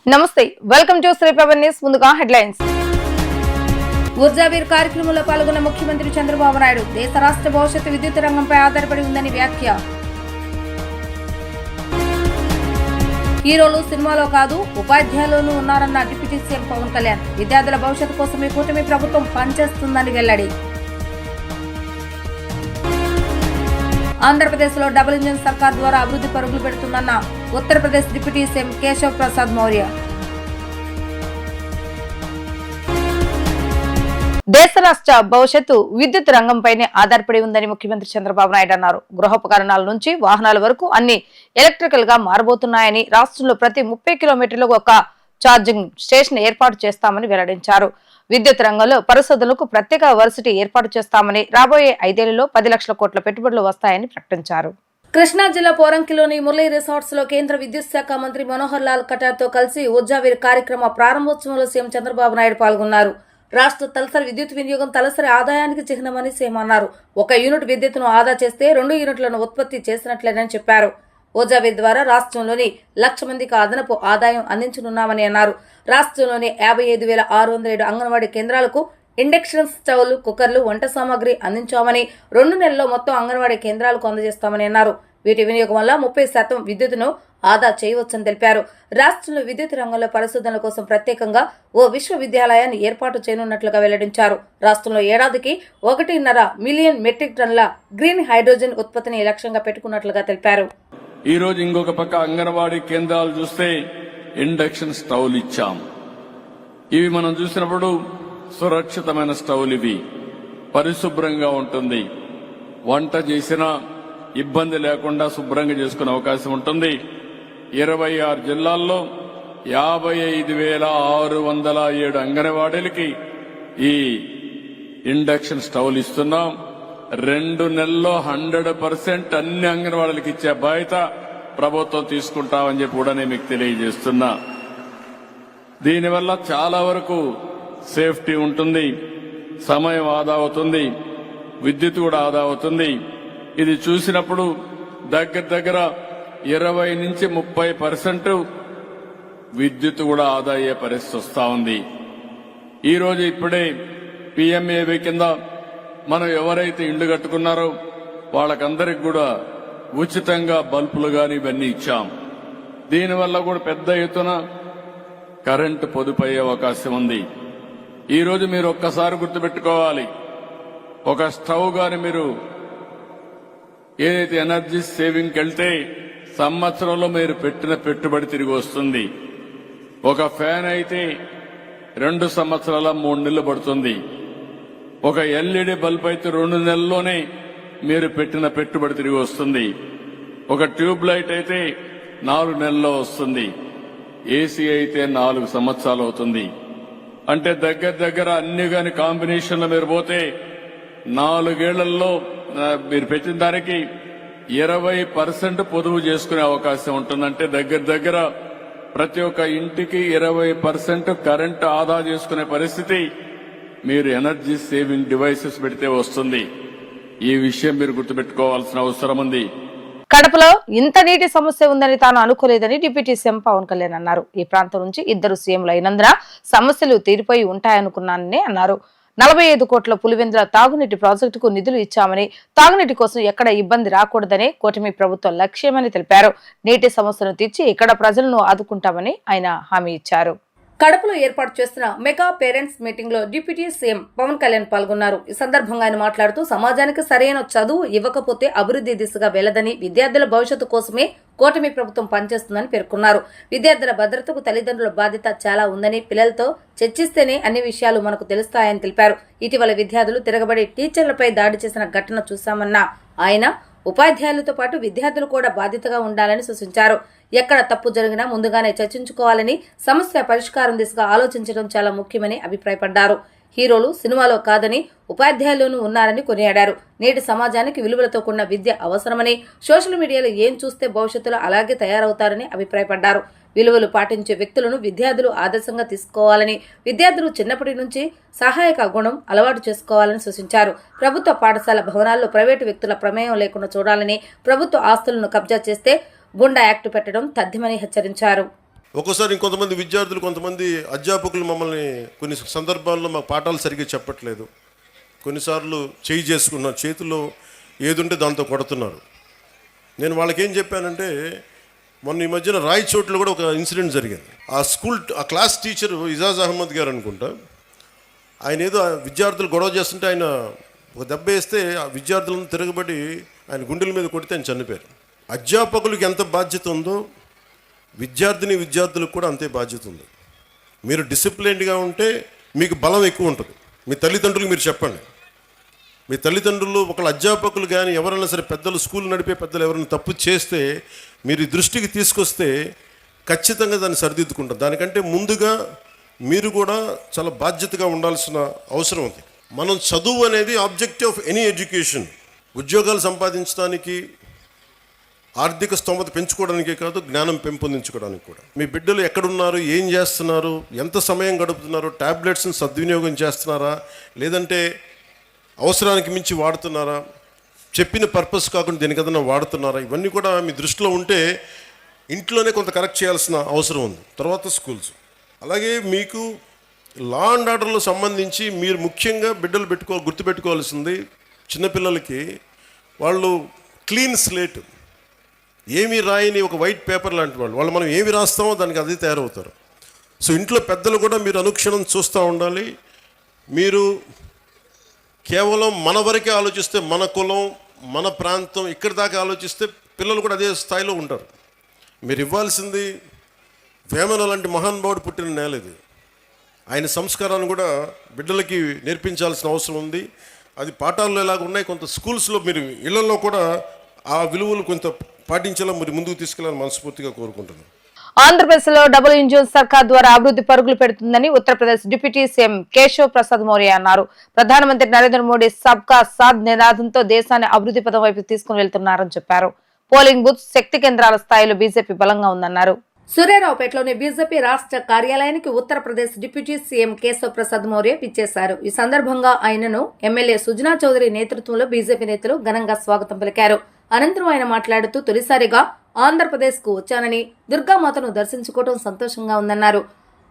నమస్తే, welcome to Shri Pavan news. ముందుగా headlines. Urjaveer కార్యక్రమంలో పాల్గొన్న ముఖ్యమంత్రి చంద్రబాబు నాయుడు దేశ రాష్ట్ర భవిష్యత్తు విద్యుత్ రంగంపై ఆధారపడి ఉందని వ్యాఖ్య. హీరోలు సినిమాలో కాదు ఉపాధ్యాయులను ఉన్నారన్న డిప్యూటీ సీఎం పవన్ కళ్యాణ్. విద్యార్థుల భవిష్యత్తు కోసమే కూటమి ప్రభుత్వం పనిచేస్తుందని వెల్లడి. ఆంధ్రప్రదేశ్లో డబుల్ ఇంజిన్ సర్కార్ ద్వారా అభివృద్ధి పరుగులు పెడుతుందన్న ఉత్తరప్రదేశ్ డిప్యూటీ సీఎం కేశవ్ ప్రసాద్ మౌర్య. దేశ రాష్ట్ర భవిష్యత్తు విద్యుత్ రంగంపైనే ఆధారపడి ఉందని ముఖ్యమంత్రి చంద్రబాబు నాయుడు అన్నారు. గృహోపకరణాల నుంచి వాహనాల వరకు అన్ని ఎలక్ట్రికల్ గా మారబోతున్నాయని, రాష్ట్రంలో ప్రతి 30 కిలోమీటర్లకు ఒక ఛార్జింగ్ స్టేషన్ ఏర్పాటు చేస్తామని వెల్లడించారు. విద్యుత్ రంగంలో పరిశోధనలకు ప్రత్యేక వర్సిటీ ఏర్పాటు చేస్తామని, రాబోయే 5 ఏళ్లలో 10 లక్షల కోట్ల పెట్టుబడులు వస్తాయని ప్రకటించారు. కృష్ణా జిల్లా పోరంకిలోని మురళీ రిసార్ట్స్ లో కేంద్ర విద్యుత్ శాఖ మంత్రి మనోహర్ లాల్ ఖట్టర్ తో కలిసి ఊర్జావీర్ కార్యక్రమ ప్రారంభోత్సవంలో సీఎం చంద్రబాబు నాయుడు పాల్గొన్నారు. రాష్ట్ర తలసరి విద్యుత్ వినియోగం తలసరి ఆదాయానికి చిహ్నమని సీఎం అన్నారు. 1 యూనిట్ విద్యుత్తును ఆదా చేస్తే 2 యూనిట్లను ఉత్పత్తి చేసినట్లేనని చెప్పారు. ఊర్జావీర్ ద్వారా రాష్ట్రంలోని 1,00,000 మందికి అదనపు ఆదాయం అందించనున్నామని అన్నారు. రాష్ట్రంలోని 55,607 అంగన్వాడీ కేంద్రాలకు ఇండక్షన్ స్టవ్లు, కుక్కర్లు, వంట సామాగ్రి అందించామని, 2 నెలల్లో మొత్తం అంగన్వాడీ కేంద్రాలకు అందజేస్తామని అన్నారు. వీటి వినియోగం వల్ల 30% విద్యుత్తును ఆదా చేయవచ్చని తెలిపారు. రాష్ట్రంలో విద్యుత్ రంగంలో పరిశోధనల కోసం ప్రత్యేకంగా ఓ విశ్వవిద్యాలయాన్ని ఏర్పాటు చేయనున్నట్లుగా వెల్లడించారు. రాష్ట్రంలో ఏడాదికి 1.5 మిలియన్ మెట్రిక్ టన్నుల గ్రీన్ హైడ్రోజన్ ఉత్పత్తిని లక్ష్యంగా పెట్టుకున్నట్లుగా తెలిపారు. ఈ రోజు ఇంకొక పక్క అంగన్వాడీ కేంద్రాలు చూస్తే ఇండక్షన్ స్టవ్లు ఇచ్చాం. ఇవి మనం చూసినప్పుడు సురక్షితమైన స్టవ్లు, ఇవి పరిశుభ్రంగా ఉంటుంది. వంట చేసినా ఇబ్బంది లేకుండా శుభ్రంగా చేసుకునే అవకాశం ఉంటుంది. 26 జిల్లాల్లో 55,607 అంగన్వాడీలకి ఈ ఇండక్షన్ స్టవ్లు ఇస్తున్నాం. 2 నెలల్లో 100% అన్ని అంగన్వాడీలకు ఇచ్చే బాధ్యత ప్రభుత్వం తీసుకుంటామని చెప్పి కూడా నేను మీకు తెలియజేస్తున్నా. దీనివల్ల చాలా వరకు సేఫ్టీ ఉంటుంది, సమయం ఆదా అవుతుంది, విద్యుత్ కూడా ఆదా అవుతుంది. ఇది చూసినప్పుడు దగ్గర 20 నుంచి 30% విద్యుత్ కూడా ఆదా అయ్యే పరిస్థితి వస్తా ఉంది. ఈ రోజు ఇప్పుడే పిఎంఏవీ కింద మనం ఎవరైతే ఇళ్లు కట్టుకున్నారో వాళ్ళకందరికి కూడా ఉచితంగా బల్బులు గాని ఇవన్నీ ఇచ్చాం. దీనివల్ల కూడా పెద్ద ఎత్తున కరెంటు పొదుపు అయ్యే అవకాశం ఉంది. ఈ రోజు మీరు ఒక్కసారి గుర్తుపెట్టుకోవాలి, ఒక స్టవ్ గాని మీరు ఏదైతే ఎనర్జీ సేవింగ్కి వెళ్తే సంవత్సరంలో మీరు పెట్టిన పెట్టుబడి తిరిగి వస్తుంది. ఒక ఫ్యాన్ అయితే 2 సంవత్సరాల 3 నెలలు పడుతుంది. ఒక ఎల్ఈడి బల్బ్ అయితే 2 నెలల్లోనే మీరు పెట్టిన పెట్టుబడి తిరిగి వస్తుంది. ఒక ట్యూబ్ లైట్ అయితే 4 నెలల్లో వస్తుంది. ఏసీ అయితే 4 సంవత్సరాలు అవుతుంది. అంటే దగ్గర అన్ని గాని కాంబినేషన్లో మీరు పోతే 4 ఏళ్లలో మీరు పెట్టిన దానికి 20% పొదుపు చేసుకునే అవకాశం ఉంటుందంటే దగ్గర ప్రతి ఒక్క ఇంటికి 20% కరెంటు ఆదా చేసుకునే పరిస్థితి మీరు ఎనర్జీ సేవింగ్ డివైసెస్ పెడితే వస్తుంది. ఈ విషయం మీరు గుర్తుపెట్టుకోవాల్సిన అవసరం ఉంది. కడపలో ఇంత నీటి సమస్య ఉందని తాను అనుకోలేదని డిప్యూటీ సీఎం పవన్ కళ్యాణ్ అన్నారు. ఈ ప్రాంతం నుంచి 2 సీఎంలు అయినందున సమస్యలు తీరిపోయి ఉంటాయనుకున్నానని అన్నారు. 45 కోట్ల పులివెందుల తాగునీటి ప్రాజెక్టుకు నిధులు ఇచ్చామని, తాగునీటి కోసం ఎక్కడ ఇబ్బంది రాకూడదనే కూటమి ప్రభుత్వ లక్ష్యమని తెలిపారు. నీటి సమస్యను తీర్చి ఇక్కడ ప్రజలను ఆదుకుంటామని ఆయన హామీ ఇచ్చారు. కడపలో ఏర్పాటు చేస్తున్న మెగా పేరెంట్స్ మీటింగ్ లో డిప్యూటీ సీఎం పవన్ కళ్యాణ్ పాల్గొన్నారు. ఈ సందర్భంగా ఆయన మాట్లాడుతూ సమాజానికి సరైన చదువు ఇవ్వకపోతే అభివృద్ధి దిశగా వెళ్లదని, విద్యార్థుల భవిష్యత్తు కోసమే కూటమి ప్రభుత్వం పనిచేస్తుందని పేర్కొన్నారు. విద్యార్థుల భద్రతకు తల్లిదండ్రుల బాధ్యత చాలా ఉందని, పిల్లలతో చర్చిస్తేనే అన్ని విషయాలు మనకు తెలుస్తాయని తెలిపారు. ఇటీవల విద్యార్థులు తిరగబడి టీచర్లపై దాడి చేసిన ఘటన చూశామన్న ఆయన ఉపాధ్యాయులతో పాటు విద్యార్థులు కూడా బాధ్యతగా ఉండాలని సూచించారు. ఎక్కడ తప్పు జరిగినా ముందుగానే చర్చించుకోవాలని, సమస్య పరిష్కారం దిశగా ఆలోచించడం చాలా ముఖ్యమని అభిప్రాయపడ్డారు. హీరోలు సినిమాలో కాదని ఉపాధ్యాయులను ఉన్నారని కొనియాడారు. నేటి సమాజానికి విలువలతో కూడిన విద్య అవసరమని, సోషల్ మీడియాలో ఏం చూస్తే భవిష్యత్తులో అలాగే తయారవుతారని అభిప్రాయపడ్డారు. విలువలు పాటించే వ్యక్తులను విద్యార్థులు ఆదర్శంగా తీసుకోవాలని, విద్యార్థులు చిన్నప్పటి నుంచి సహాయక గుణం అలవాటు చేసుకోవాలని సూచించారు. ప్రభుత్వ పాఠశాల భవనాల్లో ప్రైవేటు వ్యక్తుల ప్రమేయం లేకుండా చూడాలని, ప్రభుత్వ ఆస్తులను కబ్జా చేస్తే గుండా యాక్ట్ పెట్టడం తథ్యమని హెచ్చరించారు. ఒక్కోసారి ఇంకొంతమంది విద్యార్థులు, కొంతమంది అధ్యాపకులు మమ్మల్ని కొన్ని సందర్భాల్లో మా పాఠాలు సరిగ్గా చెప్పట్లేదు, కొన్నిసార్లు చేయి చేసుకున్నారు, చేతిలో ఏదుంటే దాంతో కొడుతున్నారు. నేను వాళ్ళకి ఏం చెప్పానంటే, మొన్న ఈ మధ్యన రాయచోట్లో కూడా ఒక ఇన్సిడెంట్ జరిగింది. ఆ క్లాస్ టీచర్ ఇజాజ్ అహ్మద్ గారు అనుకుంటా, ఆయన ఏదో విద్యార్థులు గొడవ చేస్తుంటే ఆయన ఒక దెబ్బ వేస్తే ఆ విద్యార్థులను తిరగబడి ఆయన గుండెల మీద కొడితే ఆయన చనిపోయారు. అధ్యాపకులకు ఎంత బాధ్యత ఉందో విద్యార్థులకు కూడా అంతే బాధ్యత ఉంది. మీరు డిసిప్లైన్డ్గా ఉంటే మీకు బలం ఎక్కువ ఉంటుంది. మీ తల్లిదండ్రులకు మీరు చెప్పండి. మీ తల్లిదండ్రులు ఒకళ్ళ అధ్యాపకులు కానీ ఎవరైనా సరే, పెద్దలు, స్కూల్ నడిపే పెద్దలు ఎవరైనా తప్పు చేస్తే మీరు దృష్టికి తీసుకొస్తే ఖచ్చితంగా దాన్ని సరిదిద్దుకుంటారు. దానికంటే ముందుగా మీరు కూడా చాలా బాధ్యతగా ఉండాల్సిన అవసరం ఉంది. మనం చదువు అనేది ఆబ్జెక్టివ్ ఆఫ్ ఎనీ ఎడ్యుకేషన్. ఉద్యోగాలు సంపాదించడానికి, ఆర్థిక స్తోమత పెంచుకోవడానికే కాదు, జ్ఞానం పెంపొందించుకోవడానికి కూడా. మీ బిడ్డలు ఎక్కడున్నారు, ఏం చేస్తున్నారు, ఎంత సమయం గడుపుతున్నారు, ట్యాబ్లెట్స్ని సద్వినియోగం చేస్తున్నారా, లేదంటే అవసరానికి మించి వాడుతున్నారా, చెప్పిన పర్పస్ కాకుండా దేనికదన్నా వాడుతున్నారా, ఇవన్నీ కూడా మీ దృష్టిలో ఉంటే ఇంట్లోనే కొంత కరెక్ట్ చేయాల్సిన అవసరం ఉంది. తర్వాత స్కూల్స్. అలాగే మీకు లా అండ్ ఆర్డర్లో సంబంధించి మీరు ముఖ్యంగా బిడ్డలు గుర్తుపెట్టుకోవాల్సింది, చిన్నపిల్లలకి వాళ్ళు క్లీన్ స్లేట్, ఏమీ రాయని ఒక వైట్ పేపర్ లాంటి వాళ్ళు మనం ఏమి రాస్తామో దానికి అది తయారవుతారు. సో ఇంట్లో పెద్దలు కూడా మీరు అనుక్షణం చూస్తూ ఉండాలి. మీరు కేవలం మన వరకే ఆలోచిస్తే, మన కులం, మన ప్రాంతం, ఇక్కడి దాకా ఆలోచిస్తే పిల్లలు కూడా అదే స్థాయిలో ఉంటారు. మీరు ఇవ్వాల్సింది వేమన లాంటి మహానుభావుడు పుట్టిన నేల ఇది. ఆయన సంస్కారాన్ని కూడా బిడ్డలకి నేర్పించాల్సిన అవసరం ఉంది. అది పాఠాల్లో ఎలాగ ఉన్నాయి, కొంత స్కూల్స్లో మీరు ఇళ్లలో కూడా ఆ విలువలు కొంత పాటించేలా మీరు ముందుకు తీసుకెళ్ళాలని మనస్ఫూర్తిగా కోరుకుంటున్నాను. ఆంధ్రప్రదేశ్ లో డబుల్ ఇంజిన్ సర్కార్ ద్వారా అభివృద్ధి పరుగులు పెడుతుందని ఉత్తరప్రదేశ్ డిప్యూటీ సీఎం కేశవ్ ప్రసాద్ మౌర్య అన్నారు. ప్రధానమంత్రి నరేంద్ర మోడీ సబ్కా సాథ్ నినాదంతో దేశాన్ని అభివృద్ధి పదం వైపు తీసుకుని వెళ్తున్నారని చెప్పారు. పోలింగ్ బూత్, శక్తి కేంద్రాల స్థాయిలో బీజేపీ బలంగా ఉందన్నారు. సూర్యారావుపేటలోని బీజేపీ రాష్ట్ర కార్యాలయానికి ఉత్తరప్రదేశ్ డిప్యూటీ సీఎం కేశవ్ ప్రసాద్ మౌర్య పిచ్చేశారు. ఈ సందర్భంగా ఆయనను ఎమ్మెల్యే సుజనా చౌదరి నేతృత్వంలో బీజేపీ నేతలు ఘనంగా స్వాగతం పలికారు. అనంతరం ఆయన మాట్లాడుతూ, తొలిసారిగా ఆంధ్రప్రదేశ్ కు వచ్చానని, దుర్గామాతను దర్శించుకోవడం సంతోషంగా ఉందన్నారు.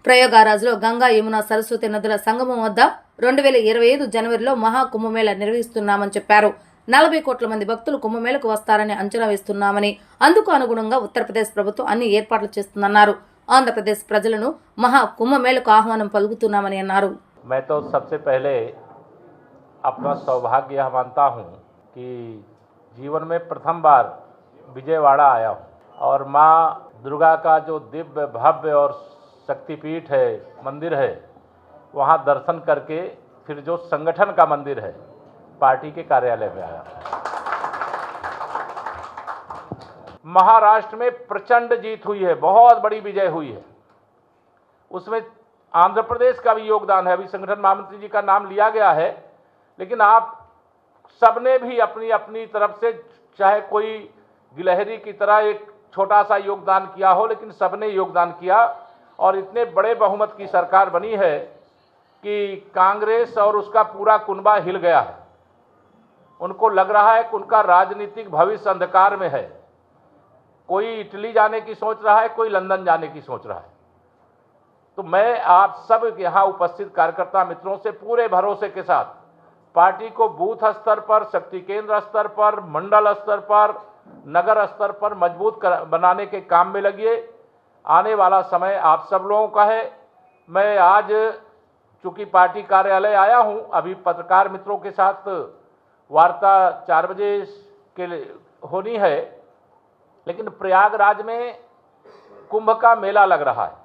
ప్రయోగారాజ్లో గంగా, యమున, సరస్వతి నదుల సంగమం వద్ద 2025 జనవరిలో మహా కుంభమేళ నిర్వహిస్తున్నామని చెప్పారు. 40 కోట్ల మంది భక్తులు కుంభమేళకు వస్తారని అంచనా వేస్తున్నామని, అందుకు అనుగుణంగా ఉత్తరప్రదేశ్ ప్రభుత్వం అన్ని ఏర్పాట్లు చేస్తుందన్నారు. ఆంధ్రప్రదేశ్ ప్రజలను మహా కుంభమేళకు ఆహ్వానం పలుకుతున్నామని అన్నారు. मैं तो सबसे पहले अपना सौभाग्य यह मानता हूँ कि जीवन में प्रथम बार विजयवाड़ा आया हूँ और माँ दुर्गा का जो दिव्य, भव्य और शक्तिपीठ है, मंदिर है, वहाँ दर्शन करके फिर जो संगठन का मंदिर है, पार्टी के कार्यालय में आया। महाराष्ट्र में प्रचंड जीत हुई है, बहुत बड़ी विजय हुई है, उसमें आंध्र प्रदेश का भी योगदान है। अभी संगठन महामंत्री जी का नाम लिया गया है, लेकिन आप सबने भी अपनी अपनी तरफ से, चाहे कोई गिलहरी की तरह एक छोटा सा योगदान किया हो, लेकिन सबने योगदान किया और इतने बड़े बहुमत की सरकार बनी है कि कांग्रेस और उसका पूरा कुनबा हिल गया है। उनको लग रहा है कि उनका राजनीतिक भविष्य अंधकार में है। कोई इटली जाने की सोच रहा है, कोई लंदन जाने की सोच रहा है। तो मैं आप सब यहाँ उपस्थित कार्यकर्ता मित्रों से पूरे भरोसे के साथ पार्टी को बूथ स्तर पर, शक्ति केंद्र स्तर पर, मंडल स्तर पर, नगर स्तर पर मजबूत बनाने के काम में लगिए। आने वाला समय आप सब लोगों का है। मैं आज चूंकि पार्टी कार्यालय आया हूँ, अभी पत्रकार मित्रों के साथ वार्ता 4 बजे के लिए होनी है, लेकिन प्रयागराज में कुंभ का मेला लग रहा है।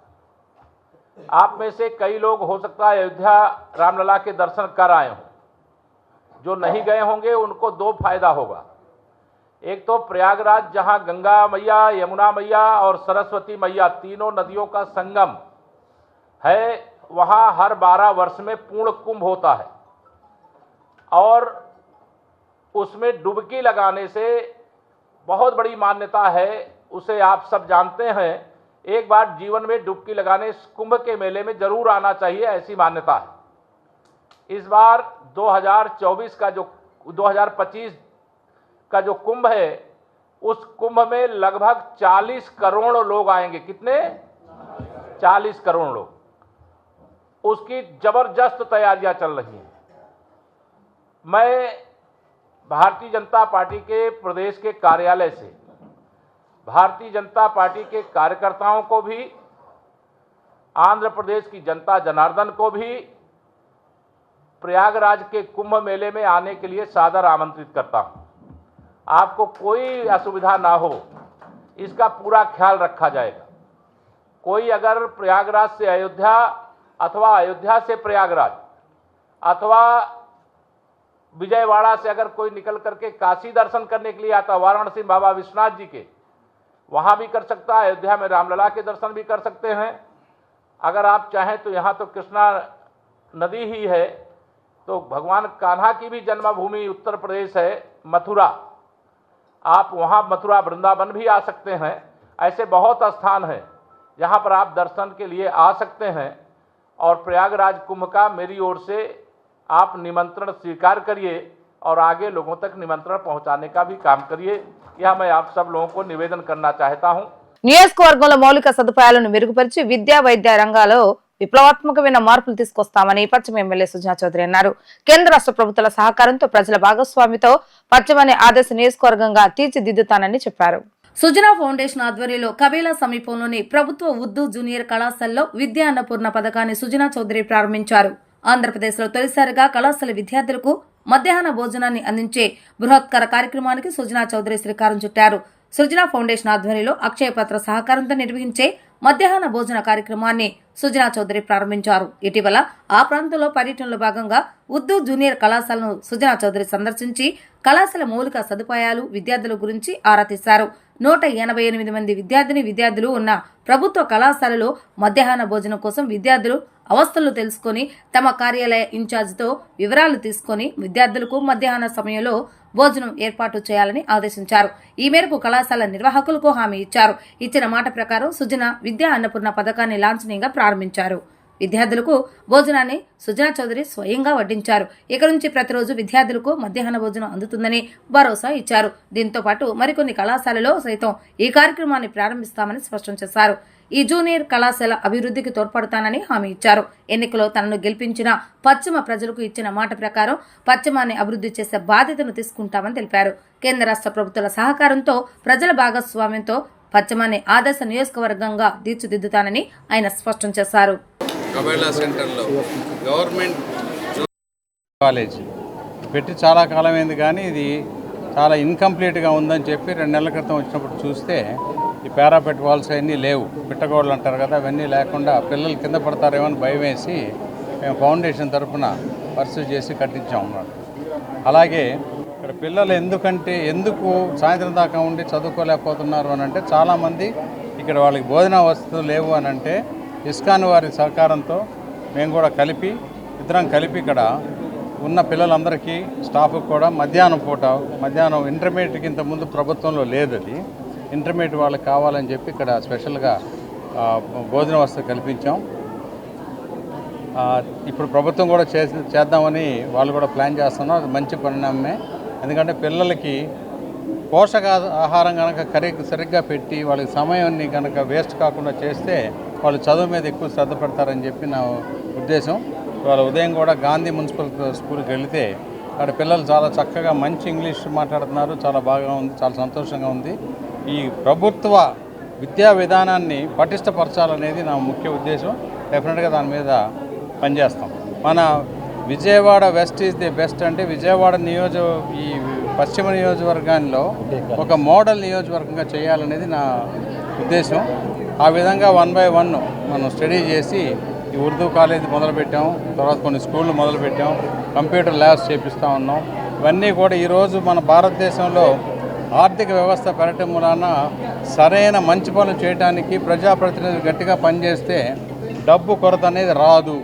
आप में से कई लोग हो सकता है अयोध्या रामलला के दर्शन कर आए हों। जो नहीं गए होंगे उनको 2 फायदा होगा। एक तो प्रयागराज, जहां गंगा मैया, यमुना मैया और सरस्वती मैया तीनों नदियों का संगम है, वहां हर 12 वर्ष में पूर्ण कुंभ होता है और उसमें डुबकी लगाने से बहुत बड़ी मान्यता है। उसे आप सब जानते हैं। एक बार जीवन में डुबकी लगाने कुंभ के मेले में जरूर आना चाहिए, ऐसी मान्यता है। इस बार 2024 का जो 2025 का जो कुंभ है, उस कुंभ में लगभग 40 करोड़ लोग आएंगे। कितने? 40 करोड़ लोग, उसकी जबरदस्त तैयारियां चल रही हैं। मैं भारतीय जनता पार्टी के प्रदेश के कार्यालय से भारतीय जनता पार्टी के कार्यकर्ताओं को भी, आंध्र प्रदेश की जनता जनार्दन को भी प्रयागराज के कुंभ मेले में आने के लिए सादर आमंत्रित करता हूं। आपको कोई असुविधा ना हो, इसका पूरा ख्याल रखा जाएगा। कोई अगर प्रयागराज से अयोध्या अथवा अयोध्या से प्रयागराज अथवा विजयवाड़ा से अगर कोई निकल करके काशी दर्शन करने के लिए आता, वाराणसी बाबा विश्वनाथ जी के, वहां भी कर सकता है। अयोध्या में रामलला के दर्शन भी कर सकते हैं। अगर आप चाहें तो यहाँ तो कृष्णा नदी ही है, तो भगवान कान्हा की भी जन्मभूमि उत्तर प्रदेश है, मथुरा। आप वहाँ मथुरा वृंदावन भी आ सकते हैं। ऐसे बहुत स्थान हैं जहाँ पर आप दर्शन के लिए आ सकते हैं। और प्रयागराज कुंभ का मेरी ओर से आप निमंत्रण स्वीकार करिए और आगे लोगों तक निमंत्रण पहुँचाने का भी काम करिए। यह मैं आप सब लोगों को निवेदन करना चाहता हूँ। నియోజకవర్గంలో మౌలిక సదుపాయాలను మెరుగుపరిచి విద్యా వైద్య రంగాల్లో విప్లవాత్మకమైన మార్పులు తీసుకొస్తామని పశ్చిమ ఎమ్మెల్యే సుజనా చౌదరి అన్నారు. కేంద్ర రాష్ట్ర ప్రభుత్వాల సహకారంతో ప్రజల భాగస్వామితో పశ్చిమని ఆదర్శ నియోజకవర్గంగా తీర్చిదిద్దుతానని చెప్పారు. సుజనా ఫౌండేషన్ ఆధ్వర్యంలో కబేలా సమీపంలోని ప్రభుత్వ ఉర్దూ జూనియర్ కళాశాలలో విద్యా అన్నపూర్ణ పథకాన్ని సుజనా చౌదరి ప్రారంభించారు. ఆంధ్రప్రదేశ్లో తొలిసారిగా కళాశాల విద్యార్థులకు మధ్యాహ్న భోజనాన్ని అందించే బృహత్కర కార్యక్రమానికి సుజనా చౌదరి శ్రీకారం చుట్టారు. సృజన ఫౌండేషన్ ఆధ్వర్యంలో అక్షయ పత్ర సహకారంతో నిర్వహించే మధ్యాహ్న భోజన కార్యక్రమాన్ని సుజనా చౌదరి ప్రారంభించారు. ఇటీవల ఆ ప్రాంతంలో పర్యటనలో భాగంగా ఉర్దూ జూనియర్ కళాశాలను సుజనా చౌదరి సందర్శించి కళాశాల మౌలిక సదుపాయాలు, విద్యార్థుల గురించి ఆరా తీశారు. 188 మంది విద్యార్థులు ఉన్న ప్రభుత్వ కళాశాలలో మధ్యాహ్న భోజనం కోసం విద్యార్థులు అవస్థలు తెలుసుకుని తమ కార్యాలయ ఇన్ఛార్జితో వివరాలు తీసుకుని విద్యార్థులకు మధ్యాహ్న సమయంలో భోజనం ఏర్పాటు చేయాలని ఆదేశించారు. ఈ మేరకు కళాశాల నిర్వాహకులకు హామీ ఇచ్చారు. ఇచ్చిన మాట ప్రకారం సుజన విద్యా అన్నపూర్ణ పథకాన్ని లాంఛనీయంగా ప్రారంభించారు. విద్యార్థులకు భోజనాన్ని సుజనా చౌదరి స్వయంగా వడ్డించారు. ఇక నుంచి ప్రతిరోజు విద్యార్థులకు మధ్యాహ్న భోజనం అందుతుందని భరోసా ఇచ్చారు. దీంతో పాటు మరికొన్ని కళాశాలలో సైతం ఈ కార్యక్రమాన్ని ప్రారంభిస్తామని స్పష్టం చేశారు. ఈ జూనియర్ కళాశాల అభివృద్ధికి తోడ్పడతానని హామీ ఇచ్చారు. ఎన్నికలో తనను గెలిపించిన పశ్చిమ ప్రజలకు ఇచ్చిన మాట ప్రకారం పశ్చిమాన్ని అభివృద్ధి చేసే బాధ్యతను తీసుకుంటామని తెలిపారు. కేంద్ర రాష్ట్ర ప్రభుత్వాల సహకారంతో ప్రజల భాగస్వామ్యంతో పశ్చిమాన్ని ఆదర్శ నియోజకవర్గంగా తీర్చిదిద్దుతానని ఆయన స్పష్టం చేశారు. కబేలా సెంటర్లో గవర్నమెంట్ కాలేజ్ పెట్టి చాలా కాలమైంది, కానీ ఇది చాలా ఇన్కంప్లీట్గా ఉందని చెప్పి 2 నెలల క్రితం వచ్చినప్పుడు చూస్తే ఈ పారాపెట్ వాల్స్ అవన్నీ లేవు, పిట్టగోడలు అంటారు కదా, అవన్నీ లేకుండా పిల్లలు కింద పడతారేమో అని భయం వేసి మేము ఫౌండేషన్ తరఫున పర్సూ చేసి కట్టించాం అన్నమాట. అలాగే ఇక్కడ పిల్లలు ఎందుకు సాయంత్రం దాకా ఉండి చదువుకోలేకపోతున్నారు అని అంటే, చాలామంది ఇక్కడ వాళ్ళకి భోజన వసతులు లేవు అని అంటే ఇస్కాన్ వారి సహకారంతో మేము కూడా ఇద్దరం కలిపి ఇక్కడ ఉన్న పిల్లలందరికీ స్టాఫ్కి కూడా మధ్యాహ్నం ఇంటర్మీడియట్కి ఇంతకుముందు ప్రభుత్వంలో లేదు, అది ఇంటర్మీడియట్ వాళ్ళకి కావాలని చెప్పి ఇక్కడ స్పెషల్గా భోజన వసతి కల్పించాం. ఇప్పుడు ప్రభుత్వం కూడా చేద్దామని వాళ్ళు కూడా ప్లాన్ చేస్తున్నారు. అది మంచి పరిణామమే. ఎందుకంటే పిల్లలకి పోషక ఆహారం కనుక సరిగ్గా పెట్టి వాళ్ళకి సమయాన్ని కనుక వేస్ట్ కాకుండా చేస్తే వాళ్ళు చదువు మీద ఎక్కువ శ్రద్ధ పెడతారని చెప్పి నా ఉద్దేశం. వాళ్ళ ఉదయం కూడా గాంధీ మున్సిపల్ స్కూల్కి వెళితే అక్కడ పిల్లలు చాలా చక్కగా మంచి ఇంగ్లీష్ మాట్లాడుతున్నారు. చాలా బాగా ఉంది, చాలా సంతోషంగా ఉంది. ఈ ప్రభుత్వ విద్యా విధానాన్ని పటిష్టపరచాలనేది నా ముఖ్య ఉద్దేశం. డెఫినెట్గా దాని మీద పనిచేస్తాం. మన Vijayawada west is the best అంటే విజయవాడ ఈ పశ్చిమ నియోజకవర్గాల్లో ఒక మోడల్ నియోజకవర్గంగా చేయాలనేది నా ఉద్దేశం. ఆ విధంగా 1 by 1 మనం స్టడీ చేసి ఈ ఉర్దూ కాలేజ్ మొదలుపెట్టాం, తర్వాత కొన్ని స్కూళ్ళు మొదలుపెట్టాం, కంప్యూటర్ ల్యాబ్స్ చేపిస్తూ ఉన్నాం. ఇవన్నీ కూడా ఈరోజు మన భారతదేశంలో ఆర్థిక వ్యవస్థ పెరగటం వలన సరైన మంచి పనులు చేయడానికి ప్రజాప్రతినిధులు గట్టిగా పనిచేస్తే డబ్బు కొరత అనేది రాదు.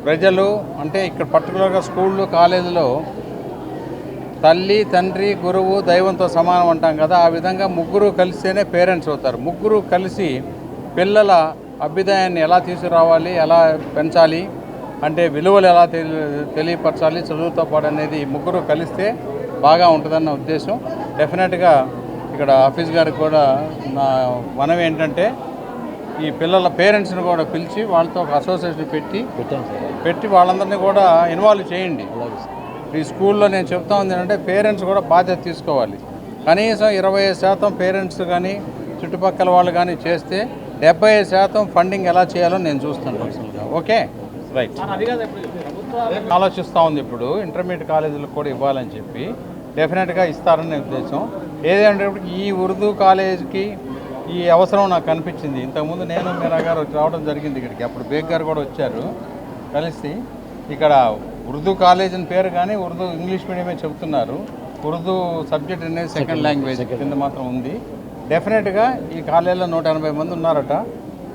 ప్రజలు అంటే ఇక్కడ పర్టికులర్గా స్కూళ్ళు కాలేజీలో తల్లి, తండ్రి, గురువు, దైవంతో సమానం అంటాం కదా, ఆ విధంగా ముగ్గురు కలిస్తేనే పేరెంట్స్ అవుతారు. ముగ్గురు కలిసి పిల్లల అభ్యుదయాన్ని ఎలా తీసుకురావాలి, ఎలా పెంచాలి, అంటే విలువలు ఎలా తెలియపరచాలి చదువుతో పాటు అనేది ముగ్గురు కలిస్తే బాగా ఉంటుందన్న ఉద్దేశం. డెఫినెట్గా ఇక్కడ ఆఫీస్ గారికి కూడా నా మనవి ఏంటంటే ఈ పిల్లల పేరెంట్స్ని కూడా పిలిచి వాళ్ళతో ఒక అసోసియేషన్ పెట్టి వాళ్ళందరినీ కూడా ఇన్వాల్వ్ చేయండి. ఈ స్కూల్లో నేను చెప్తా ఉంది ఏంటంటే పేరెంట్స్ కూడా బాధ్యత తీసుకోవాలి. కనీసం 25% పేరెంట్స్ కానీ చుట్టుపక్కల వాళ్ళు కానీ చేస్తే 75% ఫండింగ్ ఎలా చేయాలో నేను చూస్తాను పర్సనల్గా. Okay, right. ఆలోచిస్తూ ఉంది ఇప్పుడు ఇంటర్మీడియట్ కాలేజీలకు కూడా ఇవ్వాలని చెప్పి. డెఫినెట్గా ఇస్తారని ఉద్దేశం. ఏదంటే ఈ ఉర్దూ కాలేజీకి ఈ అవసరం నాకు కనిపించింది. ఇంతకుముందు నేను మీరా గారు రావడం జరిగింది ఇక్కడికి. అప్పుడు బేగ్ గారు కూడా వచ్చారు కలిసి. ఇక్కడ ఉర్దూ కాలేజ్ అని పేరు కానీ ఉర్దూ ఇంగ్లీష్ మీడియమే చెబుతున్నారు. ఉర్దూ సబ్జెక్ట్ అనేది సెకండ్ లాంగ్వేజ్ కింద మాత్రం ఉంది. డెఫినెట్గా ఈ కాలేజీలో 180 మంది ఉన్నారట.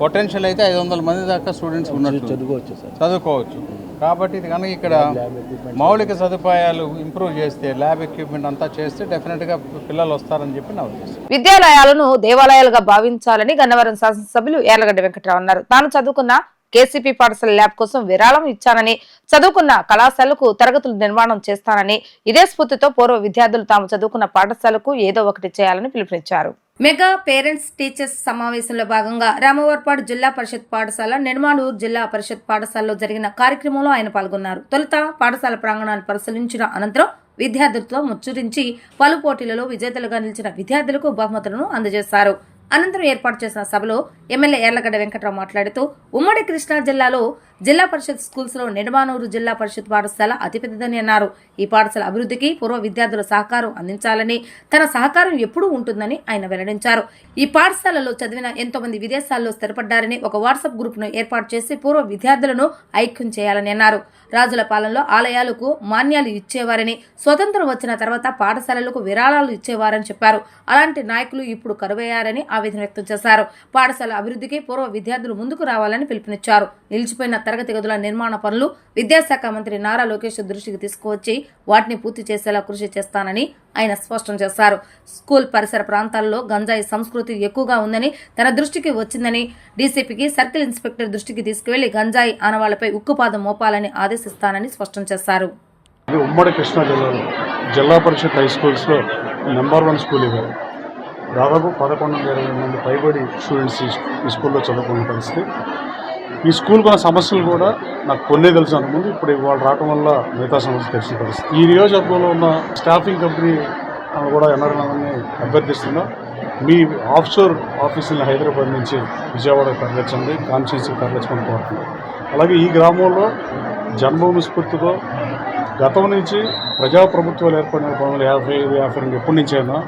పొటెన్షియల్ అయితే 500 మంది దాకా స్టూడెంట్స్ ఉన్నట్టు చదువుకోవచ్చు. కాబట్టి ఇది కనుక ఇక్కడ మౌలిక సదుపాయాలు ఇంప్రూవ్ చేస్తే, ల్యాబ్ ఎక్విప్మెంట్ అంతా చేస్తే డెఫినెట్గా పిల్లలు వస్తారని చెప్పి నా ఉద్దేశం. విద్యాలయాలను దేవాలయాలుగా భావించాలని గన్నవరం శాసనసభ్యులు యార్లగడ్డ వెంకటరావు అన్నారు. తాను చదువుకున్న కేసీపీ పాఠశాల ల్యాబ్ కోసం విరాళం ఇచ్చానని, చదువుకున్న కళాశాలకు తరగతులు నిర్మాణం చేస్తానని, ఇదే స్ఫూర్తితో పూర్వ విద్యార్థులు తాము చదువుకున్న పాఠశాలకు ఏదో ఒకటి చేయాలని పిలుపునిచ్చారు. మెగా పేరెంట్స్ టీచర్స్ సమావేశంలో భాగంగా రామవరపాడు జిల్లా పరిషత్ పాఠశాల, నెడమానూరు జిల్లా పరిషత్ పాఠశాలలో జరిగిన కార్యక్రమంలో ఆయన పాల్గొన్నారు. తొలుత పాఠశాల ప్రాంగణాన్ని పరిశీలించిన అనంతరం విద్యార్థులతో ముచ్చరించి పలు పోటీలలో విజేతలుగా నిలిచిన విద్యార్థులకు బహుమతులను అందజేశారు. అనంతరం ఏర్పాటు చేసిన సభలో ఎమ్మెల్యే యార్లగడ్డ వెంకటరావు మాట్లాడుతూ ఉమ్మడి కృష్ణా జిల్లాలో జిల్లా పరిషత్ స్కూల్స్ లో నెడమానూరు జిల్లా పరిషత్ పాఠశాల అతిపెద్దదని అన్నారు. ఈ పాఠశాల అభివృద్ధికి పూర్వ విద్యార్థుల సహకారం అందించాలని, తన సహకారం ఎప్పుడూ ఉంటుందని ఆయన వెల్లడించారు. ఈ పాఠశాలలో చదివిన ఎంతో మంది విదేశాల్లో స్థిరపడ్డారని ఒక వాట్సాప్ గ్రూప్ ను ఏర్పాటు చేసి పూర్వ విద్యార్థులను ఐక్యం చేయాలని అన్నారు. రాజుల పాలనలో ఆలయాలకు మాన్యాలు ఇచ్చేవారని, స్వతంత్రం వచ్చిన తర్వాత పాఠశాలలకు విరాళాలు ఇచ్చేవారని చెప్పారు. అలాంటి నాయకులు ఇప్పుడు కరువయ్యారని ఆవేదన వ్యక్తం చేశారు. పాఠశాల అభివృద్ధికి పూర్వ విద్యార్థులు ముందుకు రావాలని పిలుపునిచ్చారు. నిలిచిపోయిన తరగతి గదుల నిర్మాణ పనులు విద్యాశాఖ మంత్రి నారా లోకేష్ దృష్టికి తీసుకువచ్చి వాటిని పూర్తి చేసేలా కృషి చేస్తానని ఆయన స్పష్టం చేశారు. స్కూల్ పరిసర ప్రాంతాల్లో గంజాయి సంస్కృతి ఎక్కువగా ఉందని తన దృష్టికి వచ్చిందని, డీసీపీకి సర్కిల్ ఇన్స్పెక్టర్ దృష్టికి తీసుకువెళ్లి గంజాయి ఆనవాళ్లపై ఉక్కుపాదం మోపాలని ఆదేశిస్తానని స్పష్టం చేశారు. ఉమ్మడి కృష్ణా జిల్లాలో జిల్లా పరిషత్ హై స్కూల్స్లో నెంబర్ 1 స్కూల్ ఇవ్వాలి. దాదాపు 1120 మంది పైబడి స్టూడెంట్స్ ఈ స్కూల్లో చదువుకున్న పరిస్థితి. ఈ స్కూల్ కొన్న సమస్యలు కూడా నాకు కొన్నే తెలుసు అనుకుంది. ఇప్పుడు ఇవాళ రావడం వల్ల మిగతా సమస్యలు తెలిసిన పరిస్థితి. ఈ నియోజకవర్గంలో ఉన్న స్టాఫింగ్ కంపెనీ కూడా ఎన్ఆర్ఎల్ని అభ్యర్థిస్తున్నా, మీ ఆఫ్షోర్ ఆఫీసులను హైదరాబాద్ నుంచి విజయవాడకు తరలించండి, కాన్స్టిట్యూన్సీకి తరలించమని కోరుతున్నాం. అలాగే ఈ గ్రామంలో జన్మభూమి స్ఫూర్తితో గతం నుంచి ప్రజాప్రభుత్వాలు ఏర్పడిన 1955 ఎప్పటి నుంచైనా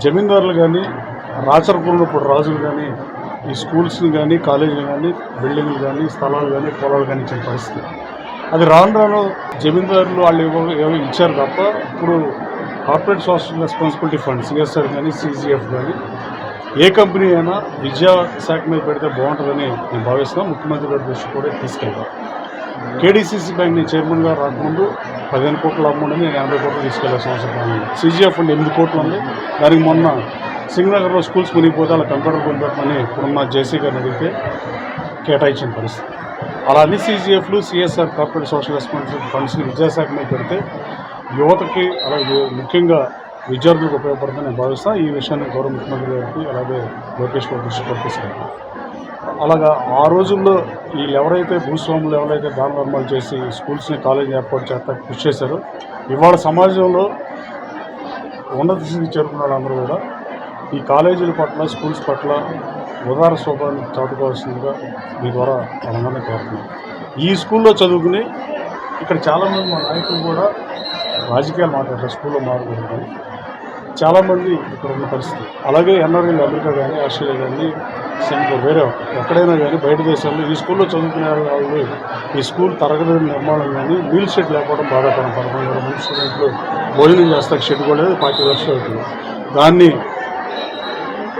జమీందారులు కానీ, రాచరకులు ఇప్పుడు రాజులు కానీ ఈ స్కూల్స్ని కానీ, కాలేజీలు కానీ, బిల్డింగ్లు కానీ, స్థలాలు కానీ, పొలాలు కానీ ఇచ్చిన పరిస్థితి. అది రాను రాను జమీందారులు వాళ్ళు ఇచ్చారు తప్ప ఇప్పుడు corporate social responsibility fund CSR కానీ, సిజిఎఫ్ కానీ ఏ కంపెనీ అయినా విద్యాశాఖ మీద పెడితే బాగుంటుందని నేను భావిస్తున్నాను. ముఖ్యమంత్రి గారి దృష్టి కూడా తీసుకెళ్తాను. కేడీసీసీ బ్యాంక్ నేను చైర్మన్గా రాకముందు 15 కోట్ల అమౌంట్ నేను 80 కోట్లు తీసుకెళ్లే సంవత్సరం. సిజిఎఫ్ ఫండ్ 8 కోట్లు ఉంది. దానికి మొన్న సింగనగర్లో స్కూల్స్ మునిగిపోతే అలా కంప్యూటర్ కొనిపెట్టమని ఇప్పుడున్న జేసీ గారిని అడిగితే కేటాయించిన పరిస్థితి. అలా అన్ని సిజిఎఫ్లు, సిఎస్ఆర్ కార్పొరేట్ సోషల్ రెస్పాన్సిబిలిటీ ఫండ్స్ని విద్యాశాఖ మీద పెడితే యువతకి అలాగే ముఖ్యంగా విద్యార్థులకు ఉపయోగపడుతుందని నేను భావిస్తాను. ఈ విషయాన్ని గౌరవ ముఖ్యమంత్రి గారికి అలాగే లోకేష్ గారి దృష్టి తీసుకెళ్తాను. అలాగా ఆ రోజుల్లో వీళ్ళు ఎవరైతే భూస్వాములు ఎవరైతే దాన ధర్మాలు చేసి స్కూల్స్ని కాలేజీని ఏర్పాటు చేస్తా కృషి చేశారో ఇవాళ సమాజంలో ఉన్నత స్థితికి చేరుకున్న వాళ్ళందరూ కూడా ఈ కాలేజీల పట్ల, స్కూల్స్ పట్ల ఉదార స్వభావాన్ని చాటుకోవాల్సిందిగా మీ ద్వారా వాళ్ళందరినీ కోరుతున్నాం. ఈ స్కూల్లో చదువుకుని ఇక్కడ చాలామంది మా నాయకులు కూడా రాజకీయాలు మాట్లాడతారు, స్కూల్లో మాట్లాడతారు కానీ చాలామంది ఇక్కడ ఉన్న పరిస్థితి. అలాగే ఎన్ఆర్ఐలు అమెరికా కానీ, ఆస్ట్రేలియా కానీ, సింగపూర్ వేరే ఎక్కడైనా కానీ బయట దేశాల్లో ఈ స్కూల్లో చదువుకునే వాళ్ళు ఈ స్కూల్ తరగతి నిర్మాణం కానీ మీల్ షెడ్ లేకపోవడం బాధాకరం. 11,000 మంది స్టూడెంట్లు భోజనం చేస్తాక షెడ్ కూడా లేదు. 40 వర్షాలు అవుతుంది. దాన్ని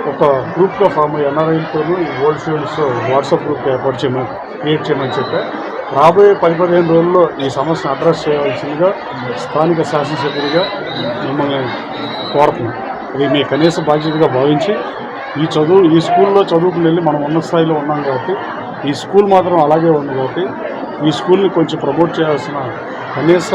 ఒక గ్రూప్గా ఫామ్ అయ్యి ఎన్ఆర్ఐలతో ఓల్డ్ స్టూడెంట్స్ వాట్సాప్ గ్రూప్ ఏర్పాటు చేయమని క్రియేట్ చేయమని చెప్పి రాబోయే 10-15 రోజుల్లో ఈ సమస్యను అడ్రస్ చేయవలసిందిగా స్థానిక శాసనసభ్యుడిగా మిమ్మల్ని కోరుతున్నాం. ఇది మీ కనీస బాధ్యతగా భావించి ఈ స్కూల్లో చదువుకుని వెళ్ళి మనం ఉన్న స్థాయిలో ఉన్నాం కాబట్టి ఈ స్కూల్ మాత్రం అలాగే ఉంది కాబట్టి ఈ స్కూల్ని కొంచెం ప్రమోట్ చేయాల్సిన కనీస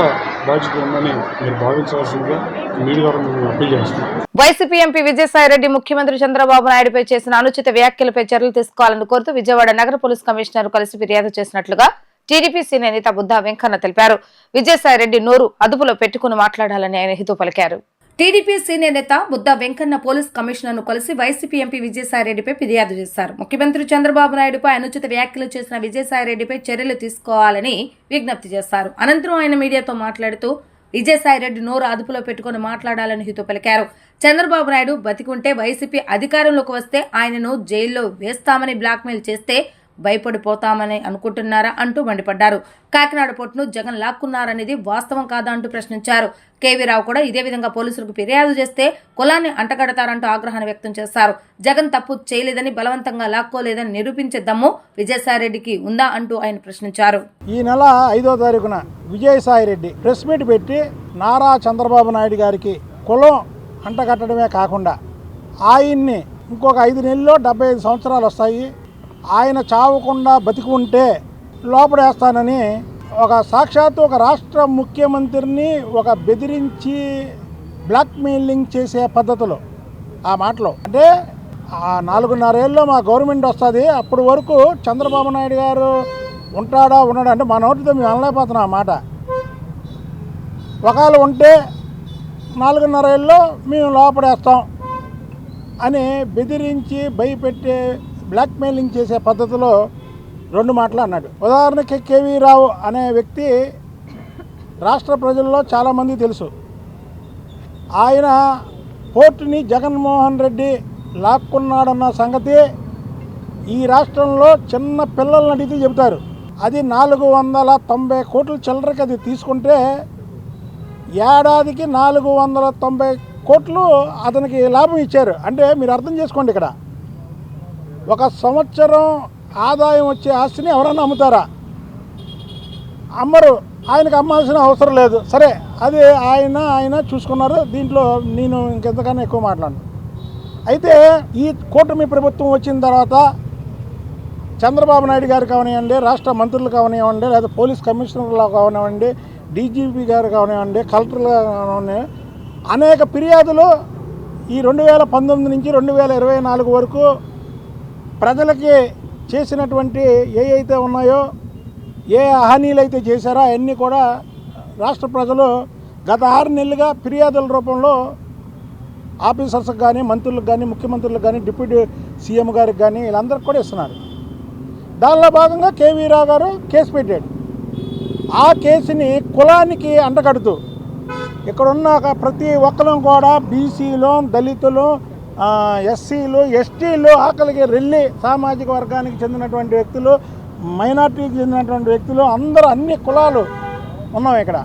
బాధ్యత ఉందని మీరు భావించాల్సిందిగా మీడియా ద్వారా మేము అప్పీల్ చేస్తున్నాం. వైసీపీ ఎంపీ విజయసాయిరెడ్డి ముఖ్యమంత్రి చంద్రబాబు నాయుడుపై చేసిన అనుచిత వ్యాఖ్యలపై చర్యలు తీసుకోవాలని కోరుతూ విజయవాడ నగర పోలీస్ కమిషనర్ కలిసి ఫిర్యాదు చేసినట్లుగా టీడీపీ సీనియర్ నేత బుద్ధా వెంకన్న తెలిపారు. విజయసాయిరెడ్డి నోరు అదుపులో పెట్టుకుని మాట్లాడాలని ఆయన హితవు పలికారు. టీడీపీ సీనియర్ నేత బుద్ధా వెంకన్న పోలీస్ కమిషనర్ ను కలిసి వైసీపీ ఎంపీ విజయసాయిరెడ్డిపై ఫిర్యాదు చేశారు. ముఖ్యమంత్రి చంద్రబాబు నాయుడుపై అనుచిత వ్యాఖ్యలు చేసిన విజయసాయిరెడ్డిపై చర్యలు తీసుకోవాలని విజ్ఞప్తి చేశారు. అనంతరం ఆయన మీడియాతో మాట్లాడుతూ విజయసాయిరెడ్డి నోరు అదుపులో పెట్టుకుని మాట్లాడాలని హితవు పలికారు. చంద్రబాబు నాయుడు బతికుంటే వైసీపీ అధికారంలోకి వస్తే ఆయనను జైల్లో వేస్తామని బ్లాక్మెయిల్ చేస్తే భయపడిపోతామని అనుకుంటున్నారా అంటూ మండిపడ్డారు. కాకినాడ పోర్టును జగన్ లాక్కున్నారనేది వాస్తవం కాదా అంటూ ప్రశ్నించారు. కేవీ రావు కూడా ఇదే విధంగా పోలీసులకు ఫిర్యాదు చేస్తే కులాన్ని అంటగడతారంటూ ఆగ్రహాన్ని వ్యక్తం చేశారు. జగన్ తప్పు చేయలేదని బలవంతంగా లాక్కోలేదని నిరూపించే దమ్ము విజయసాయిరెడ్డికి ఉందా అంటూ ఆయన ప్రశ్నించారు. ఈ నెల 5వ తారీఖున విజయసాయిరెడ్డి ప్రెస్ మీట్ పెట్టి నారా చంద్రబాబు నాయుడు గారికి కులం అంటగట్టడమే కాకుండా ఆయన్ని ఇంకొక 5 నెలల్లో 75 సంవత్సరాలు వస్తాయి, ఆయన చావకుండా బతికి ఉంటే లోపడేస్తానని ఒక సాక్షాత్తు ఒక రాష్ట్ర ముఖ్యమంత్రిని ఒక బెదిరించి బ్లాక్మెయిలింగ్ చేసే పద్ధతిలో ఆ మాటలో అంటే 4.5 ఏళ్ళలో మా గవర్నమెంట్ వస్తుంది, అప్పటి వరకు చంద్రబాబు నాయుడు గారు ఉంటాడా ఉన్నాడా అంటే మా నోటితో మేము అనలేకపోతున్నాం ఆ మాట. ఒకవేళ ఉంటే 4.5 ఏళ్ళలో మేము లోపడేస్తాం అని బెదిరించి భయపెట్టే బ్లాక్మెయిలింగ్ చేసే పద్ధతిలో 2 మాటలు అన్నాడు. ఉదాహరణకి కేవీ రావు అనే వ్యక్తి రాష్ట్ర ప్రజల్లో చాలామంది తెలుసు. ఆయన పోర్టుని జగన్మోహన్ రెడ్డి లాక్కున్నాడన్న సంగతి ఈ రాష్ట్రంలో చిన్న పిల్లలను అడిగితే చెబుతారు. అది 490 కోట్ల చిల్లరకి అది తీసుకుంటే ఏడాదికి 490 కోట్లు అతనికి లాభం ఇచ్చారు. అంటే మీరు అర్థం చేసుకోండి, ఇక్కడ 1 సంవత్సరం ఆదాయం వచ్చే ఆస్తిని ఎవరన్నా అమ్ముతారా? అమ్మరు. ఆయనకు అమ్మాల్సిన అవసరం లేదు. సరే, అది ఆయన చూసుకున్నారు. దీంట్లో నేను ఇంకెంతకన్నా ఎక్కువ మాట్లాడను. అయితే ఈ కూటమి ప్రభుత్వం వచ్చిన తర్వాత చంద్రబాబు నాయుడు గారు కావనివ్వండి, రాష్ట్ర మంత్రులు కావనివ్వండి, లేదా పోలీస్ కమిషనర్లు కావనివ్వండి, డీజీపీ గారు కావనివ్వండి, కలెక్టర్లు కావనివ్వండి, అనేక ఫిర్యాదులు ఈ 2019 నుంచి 2024 వరకు ప్రజలకి చేసినటువంటి అయితే ఉన్నాయో, ఏ హానీలు అయితే చేశారో అవన్నీ కూడా రాష్ట్ర ప్రజలు గత 6 నెలలుగా ఫిర్యాదుల రూపంలో ఆఫీసర్స్కి కానీ, మంత్రులకు కానీ, ముఖ్యమంత్రులకు కానీ, డిప్యూటీ సీఎం గారికి కానీ వీళ్ళందరికీ కూడా ఇస్తున్నారు. దానిలో భాగంగా కేవీ రావు గారు కేసు పెట్టాడు. ఆ కేసుని కులానికి అంటగడుతూ ఇక్కడున్న ప్రతి ఒక్కరు కూడా బీసీలు, దళితులు, ఎస్సీలు, ఎస్టీలు, ఆకలికి రెల్లి సామాజిక వర్గానికి చెందినటువంటి వ్యక్తులు, మైనార్టీకి చెందినటువంటి వ్యక్తులు అందరూ అన్ని కులాలు ఉన్నాం ఇక్కడ.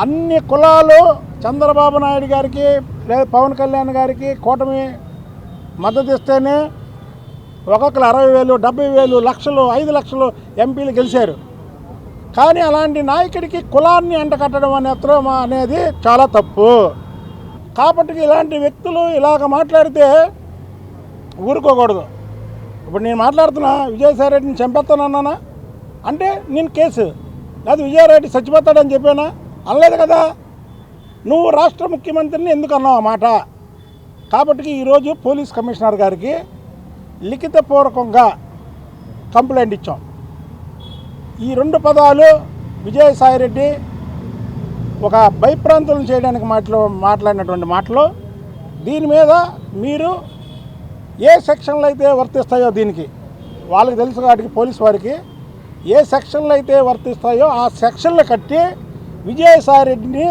అన్ని కులాలు చంద్రబాబు నాయుడు గారికి లేదా పవన్ కళ్యాణ్ గారికి కూటమి మద్దతు ఇస్తేనే ఒక్కొక్కరు 60,000, 70,000, లక్షలు, 5 లక్షలు ఎంపీలు గెలిచారు. కానీ అలాంటి నాయకుడికి కులాన్ని అంటకట్టడం అనేది చాలా తప్పు. కాబట్టి ఇలాంటి వ్యక్తులు ఇలాగ మాట్లాడితే ఊరుకోకూడదు. ఇప్పుడు నేను మాట్లాడుతున్నా, విజయసాయిరెడ్డిని చంపేస్తానన్నానా అంటే నేను కేసు, లేదా విజయసాయిరెడ్డి చచ్చిపోతాడని చెప్పానా? అనలేదు కదా. నువ్వు రాష్ట్ర ముఖ్యమంత్రిని ఎందుకు అన్నావు ఆ మాట? కాబట్టి ఈరోజు పోలీస్ కమిషనర్ గారికి లిఖితపూర్వకంగా కంప్లైంట్ ఇచ్చాం. ఈ 2 పదాలు విజయసాయిరెడ్డి ఒక భయప్రాంతులను చేయడానికి మాట్లాడినటువంటి మాటలు, దీని మీద మీరు ఏ సెక్షన్లు అయితే వర్తిస్తాయో దీనికి వాళ్ళకి తెలుసు వాటికి పోలీసు వారికి ఏ సెక్షన్లు అయితే వర్తిస్తాయో ఆ సెక్షన్లు కట్టి విజయసాయిరెడ్డిని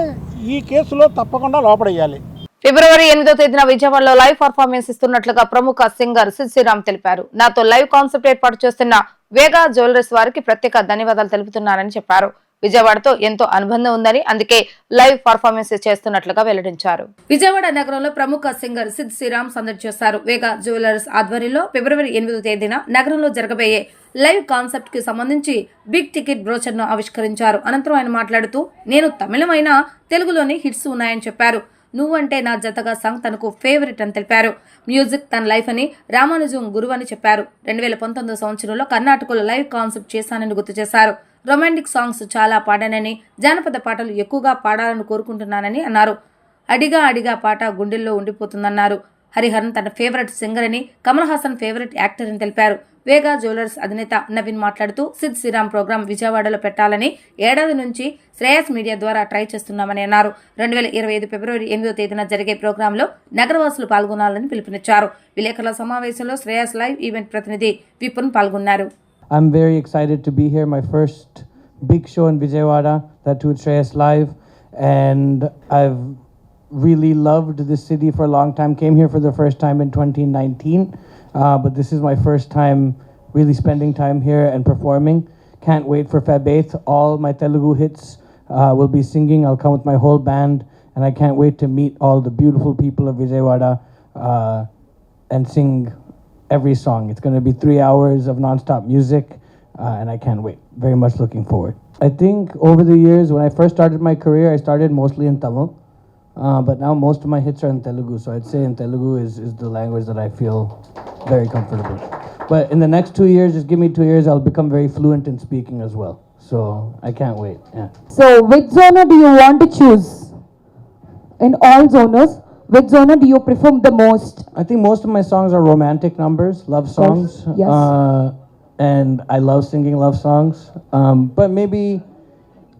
ఈ కేసులో తప్పకుండా లోపడేయాలి. ఫిబ్రవరి 8వ తేదీన విజయవాడలో లైవ్ పర్ఫార్మెన్స్ ఇస్తున్నట్లుగా ప్రముఖ సింగర్ సిద్ శ్రీరామ్ తెలిపారు. నాతో లైవ్ కాన్సెప్ట్ ఏర్పాటు చేస్తున్న వేగా జ్యువెలర్స్ వారికి ప్రత్యేక ధన్యవాదాలు తెలుపుతున్నానని చెప్పారు. విజయవాడతో ఎంతో అనుబంధం ఉందని, అందుకే లైవ్ పర్ఫార్మెన్స్ చేస్తున్నట్లుగా వెల్లడించారు. విజయవాడ నగరంలో ప్రముఖ సింగర్ సిద్ శ్రీరామ్ సందడి చేశారు. వేగా జ్యువెలర్స్ ఆధ్వర్యంలో ఫిబ్రవరి 8వ తేదీన నగరంలో జరగబోయే లైవ్ కాన్సెప్ట్ కి సంబంధించి బిగ్ టికెట్ బ్రోచర్ ను ఆవిష్కరించారు. అనంతరం ఆయన మాట్లాడుతూ, నేను తమిళమైనా తెలుగులోని హిట్స్ ఉన్నాయని చెప్పారు. నువ్వంటే నా జతగా సాంగ్ తనకు ఫేవరెట్ అని తెలిపారు. మ్యూజిక్ తన లైఫ్ అని, రామానుజం గురువు అని చెప్పారు. 2019 సంవత్సరంలో కర్ణాటకలో లైవ్ కాన్సెప్ట్ చేశానని గుర్తు చేశారు. రొమాంటిక్ సాంగ్స్ చాలా పాడానని, జానపద పాటలు ఎక్కువగా పాడాలని కోరుకుంటున్నానని అన్నారు. అడిగా అడిగా పాట గుండెల్లో ఉండిపోతుందన్నారు. హరిహరన్ తన ఫేవరెట్ సింగర్ అని, కమల్ హాసన్ ఫేవరెట్ యాక్టర్ అని తెలిపారు. వేగా జ్యువెలర్స్ అధినేత నవీన్ మాట్లాడుతూ సిద్ శ్రీరామ్ ప్రోగ్రాం విజయవాడలో పెట్టాలని ఏడాది నుంచి శ్రేయస్ మీడియా ద్వారా ట్రై చేస్తున్నామని అన్నారు. 2025 ఫిబ్రవరి 8వ తేదీన జరిగే ప్రోగ్రాంలో నగరవాసులు పాల్గొనాలని పిలుపునిచ్చారు. విలేకరుల సమావేశంలో శ్రేయస్ లైవ్ ఈవెంట్ ప్రతినిధి విపున్ పాల్గొన్నారు. I'm very excited to be here. My first big show in Vijayawada, that too at Shreyas Live, and I've really loved this city for a long time. Came here for the first time in 2019, but this is my first time really spending time here and performing. Can't wait for Feb 8th. All my Telugu hits will be singing. I'll come with my whole band, and I can't wait to meet all the beautiful people of Vijayawada and sing every song. It's going to be 3 hours of non-stop music, and I can't wait. Very much looking forward. I think over the years, when I first started my career, I started mostly in Tamil, but now most of my hits are in Telugu. So I'd say in Telugu is the language that I feel very comfortable. But in the next 2 years, just give me 2 years, I'll become very fluent in speaking as well. So I can't wait. Yeah. So which genre do you want to choose? In all genres, which genre do you prefer the most? I think most of my songs are romantic numbers, love songs. Yes. And I love singing love songs. But maybe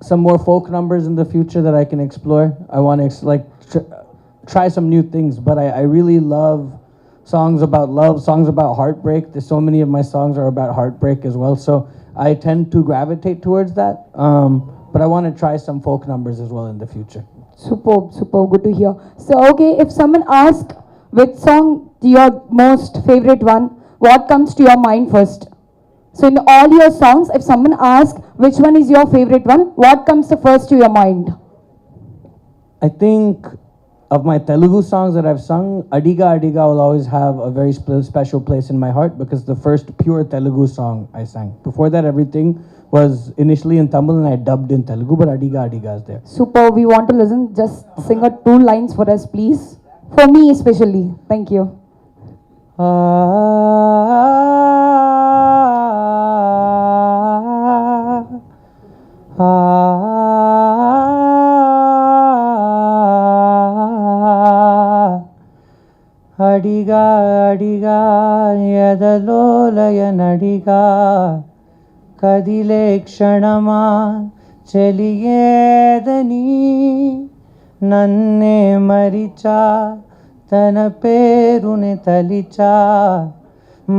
some more folk numbers in the future that I can explore. I want to try some new things. But I really love songs about love, songs about heartbreak. There's so many of my songs are about heartbreak as well. So I tend to gravitate towards that. But I want to try some folk numbers as well in the future. Superb, good to hear. So okay, if someone asks which song your most favorite one, what comes to your mind first? So in all your songs, if someone asks which one is your favorite one, what comes the first to your mind? I think of my Telugu songs that I've sung, Adiga Adiga will always have a very special place in my heart because the first pure Telugu song I sang. Before that, everything was initially in Tamil and I dubbed in Telugu, but Adiga Adiga is there. Super, we want to listen. Just sing 2 lines for us, please. For me especially. Thank you. అడిగా అడిగా ఎదలోలయ నడిగా కదిలే క్షణమా చెలియేదని నన్నే మరిచా తన పేరుని తలిచా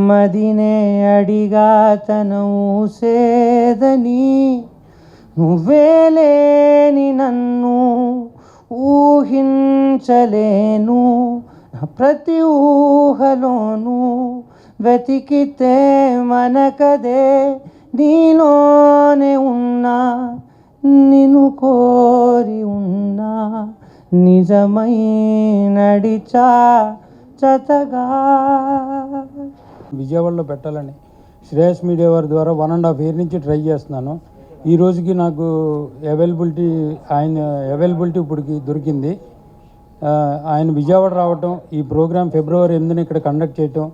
మదినే అడిగా తన ఊసేదని నువ్వేలేని నన్ను ఊహించలేను ప్రతి ఊహలోను వెతికితే మనకదే నీలోనే ఉన్నా నిన్ను కోరి ఉన్నా నిజమై నడిచా జతగా. విజయవాడలో పెట్టాలని శ్రేయస్ మీడియా వారి ద్వారా 1.5 year నుంచి ట్రై చేస్తున్నాను. ఈ రోజుకి నాకు అవైలబిలిటీ ఇప్పటికి దొరికింది. ఆయన విజయవాడ రావటం, ఈ ప్రోగ్రాం ఫిబ్రవరి 8న ఇక్కడ కండక్ట్ చేయటం